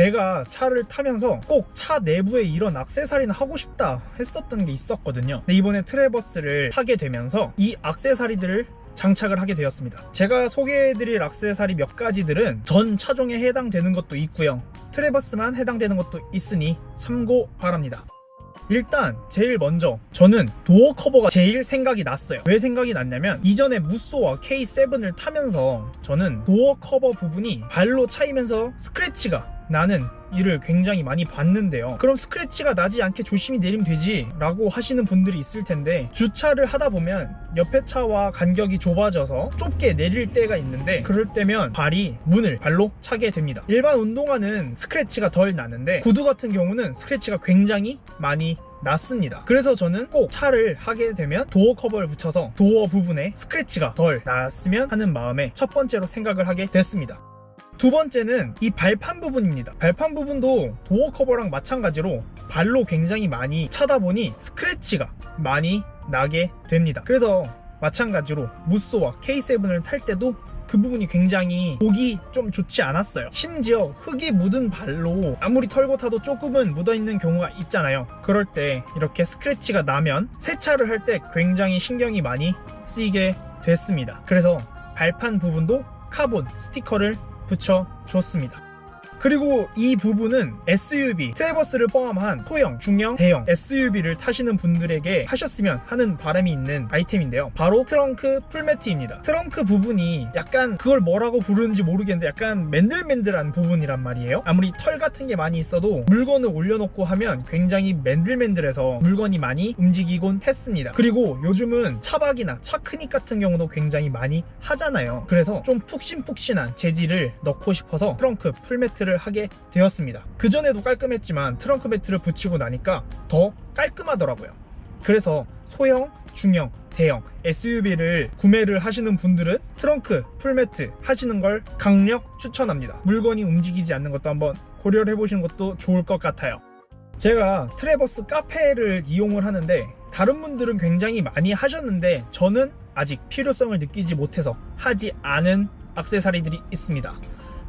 제가 차를 타면서 꼭 차 내부에 이런 액세서리는 하고 싶다 했었던 게 있었거든요. 근데 이번에 트래버스를 타게 되면서 이 액세서리들을 장착을 하게 되었습니다. 제가 소개해드릴 액세서리 몇 가지들은 전 차종에 해당되는 것도 있고요, 트래버스만 해당되는 것도 있으니 참고 바랍니다. 일단 제일 먼저 저는 도어 커버가 제일 생각이 났어요. 왜 생각이 났냐면 이전에 무쏘와 K7을 타면서 저는 도어 커버 부분이 발로 차이면서 스크래치가 나는 일을 굉장히 많이 봤는데요. 그럼 스크래치가 나지 않게 조심히 내리면 되지 라고 하시는 분들이 있을 텐데, 주차를 하다 보면 옆에 차와 간격이 좁아져서 좁게 내릴 때가 있는데 그럴 때면 문을 발로 차게 됩니다. 일반 운동화는 스크래치가 덜 나는데 구두 같은 경우는 스크래치가 굉장히 많이 났습니다. 그래서 저는 꼭 차를 하게 되면 도어 커버를 붙여서 도어 부분에 스크래치가 덜 났으면 하는 마음에 첫 번째로 생각을 하게 됐습니다. 두 번째는 이 발판 부분입니다. 발판 부분도 도어 커버랑 마찬가지로 발로 굉장히 많이 차다 보니 스크래치가 많이 나게 됩니다. 그래서 마찬가지로 무쏘와 K7을 탈 때도 그 부분이 굉장히 보기 좀 좋지 않았어요. 심지어 흙이 묻은 발로 아무리 털고 타도 조금은 묻어있는 경우가 있잖아요. 그럴 때 이렇게 스크래치가 나면 세차를 할 때 굉장히 신경이 많이 쓰이게 됐습니다. 그래서 발판 부분도 카본 스티커를 붙여줬습니다. 그리고 이 부분은 SUV, 트래버스를 포함한 소형, 중형, 대형 SUV를 타시는 분들에게 하셨으면 하는 바람이 있는 아이템인데요. 바로 트렁크 풀매트입니다. 트렁크 부분이 약간 그걸 뭐라고 부르는지 모르겠는데 약간 맨들맨들한 부분이란 말이에요. 아무리 털 같은 게 많이 있어도 물건을 올려놓고 하면 굉장히 맨들맨들해서 물건이 많이 움직이곤 했습니다. 그리고 요즘은 차박이나 차크닉 같은 경우도 굉장히 많이 하잖아요. 그래서 좀 푹신푹신한 재질을 넣고 싶어서 트렁크 풀매트를 하게 되었습니다. 그전에도 깔끔했지만 트렁크 매트를 붙이고 나니까 더 깔끔하더라고요. 그래서 소형, 중형, 대형 SUV를 구매를 하시는 분들은 트렁크 풀매트 하시는 걸 강력 추천합니다. 물건이 움직이지 않는 것도 한번 고려를 해보시는 것도 좋을 것 같아요. 제가 트래버스 카페를 이용을 하는데 다른 분들은 굉장히 많이 하셨는데 저는 아직 필요성을 느끼지 못해서 하지 않은 액세서리들이 있습니다.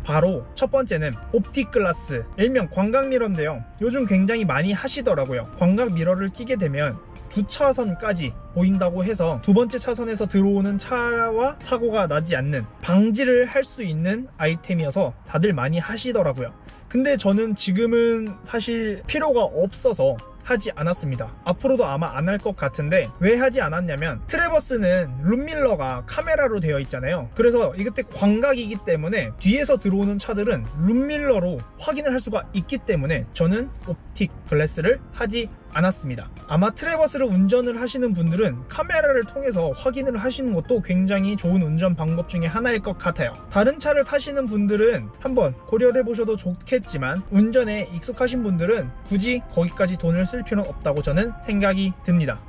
바로 첫 번째는 옵틱 글라스, 일명 광각 미러인데요. 요즘 굉장히 많이 하시더라고요. 광각 미러를 끼게 되면 두 차선까지 보인다고 해서 두 번째 차선에서 들어오는 차와 사고가 나지 않는 방지를 할 수 있는 아이템이어서 다들 많이 하시더라고요. 근데 저는 지금은 사실 필요가 없어서 하지 않았습니다. 앞으로도 아마 안 할 것 같은데 왜 하지 않았냐면 트래버스는 룸밀러가 카메라로 되어 있잖아요. 그래서 이때 광각이기 때문에 뒤에서 들어오는 차들은 룸밀러로 확인을 할 수가 있기 때문에 저는 옵틱 글래스를 하지 않았습니다. 아마 트래버스를 운전을 하시는 분들은 카메라를 통해서 확인을 하시는 것도 굉장히 좋은 운전 방법 중에 하나일 것 같아요. 다른 차를 타시는 분들은 한번 고려를 해보셔도 좋겠지만 운전에 익숙하신 분들은 굳이 거기까지 돈을 쓸 필요는 없다고 저는 생각이 듭니다.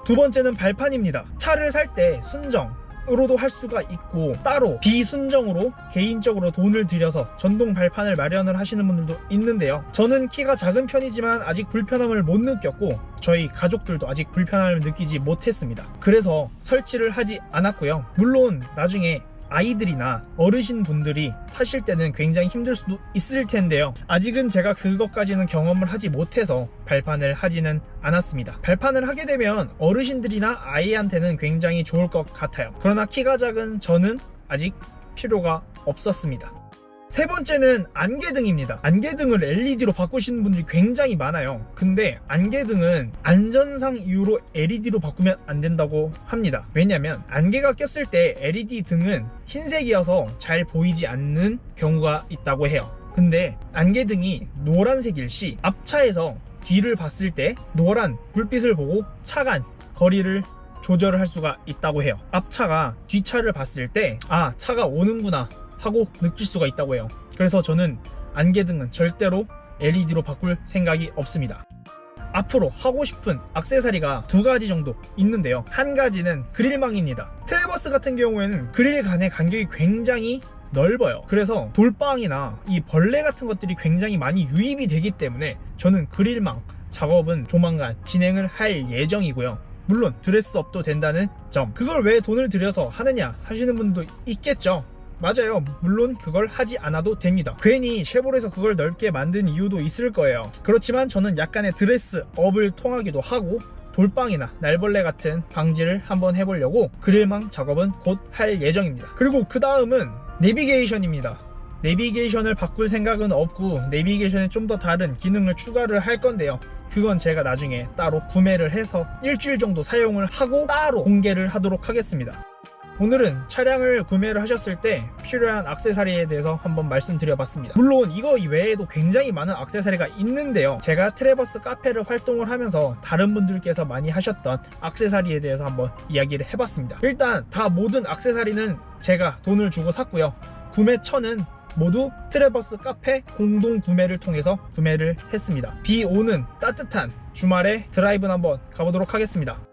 두 번째는 발판입니다. 차를 살 때 순정으로도 할 수가 있고 따로 비순정으로 개인적으로 돈을 들여서 전동 발판을 마련을 하시는 분들도 있는데요. 저는 키가 작은 편이지만 아직 불편함을 못 느꼈고 저희 가족들도 아직 불편함을 느끼지 못했습니다. 그래서 설치를 하지 않았고요. 물론 나중에 아이들이나 어르신 분들이 타실 때는 굉장히 힘들 수도 있을 텐데요. 아직은 제가 그것까지는 경험을 하지 못해서 발판을 하지는 않았습니다. 발판을 하게 되면 어르신들이나 아이한테는 굉장히 좋을 것 같아요. 그러나 키가 작은 저는 아직 필요가 없었습니다. 세 번째는 안개등입니다. 안개등을 LED로 바꾸시는 분들이 굉장히 많아요. 근데 안개등은 안전상 이유로 LED로 바꾸면 안 된다고 합니다. 왜냐면 안개가 꼈을 때 LED 등은 흰색이어서 잘 보이지 않는 경우가 있다고 해요. 근데 안개등이 노란색일 시 앞차에서 뒤를 봤을 때 노란 불빛을 보고 차간 거리를 조절을 할 수가 있다고 해요. 앞차가 뒷차를 봤을 때 아, 차가 오는구나 하고 느낄 수가 있다고 해요. 그래서 저는 안개등은 절대로 LED로 바꿀 생각이 없습니다. 앞으로 하고 싶은 액세서리가 두 가지 정도 있는데요. 한 가지는 그릴망입니다. 트래버스 같은 경우에는 그릴 간의 간격이 굉장히 넓어요. 그래서 돌방이나 이 벌레 같은 것들이 굉장히 많이 유입이 되기 때문에 저는 그릴망 작업은 조만간 진행을 할 예정이고요. 물론 드레스업도 된다는 점, 그걸 왜 돈을 들여서 하느냐 하시는 분도 있겠죠. 맞아요. 물론 그걸 하지 않아도 됩니다. 괜히 쉐보레에서 그걸 넓게 만든 이유도 있을 거예요. 그렇지만 저는 약간의 드레스업을 통하기도 하고 돌방이나 날벌레 같은 방지를 한번 해보려고 그릴망 작업은 곧 할 예정입니다. 그리고 그 다음은 내비게이션입니다. 내비게이션을 바꿀 생각은 없고 내비게이션에 좀 더 다른 기능을 추가를 할 건데요. 그건 제가 나중에 따로 구매를 해서 일주일 정도 사용을 하고 따로 공개를 하도록 하겠습니다. 오늘은 차량을 구매를 하셨을 때 필요한 액세서리에 대해서 한번 말씀드려봤습니다. 물론 이거 이외에도 굉장히 많은 액세서리가 있는데요. 제가 트래버스 카페를 활동을 하면서 다른 분들께서 많이 하셨던 액세서리에 대해서 한번 이야기를 해봤습니다. 일단 다 모든 액세서리는 제가 돈을 주고 샀고요. 구매처는 모두 트래버스 카페 공동 구매를 통해서 구매를 했습니다. 비 오는 따뜻한 주말에 드라이브는 한번 가보도록 하겠습니다.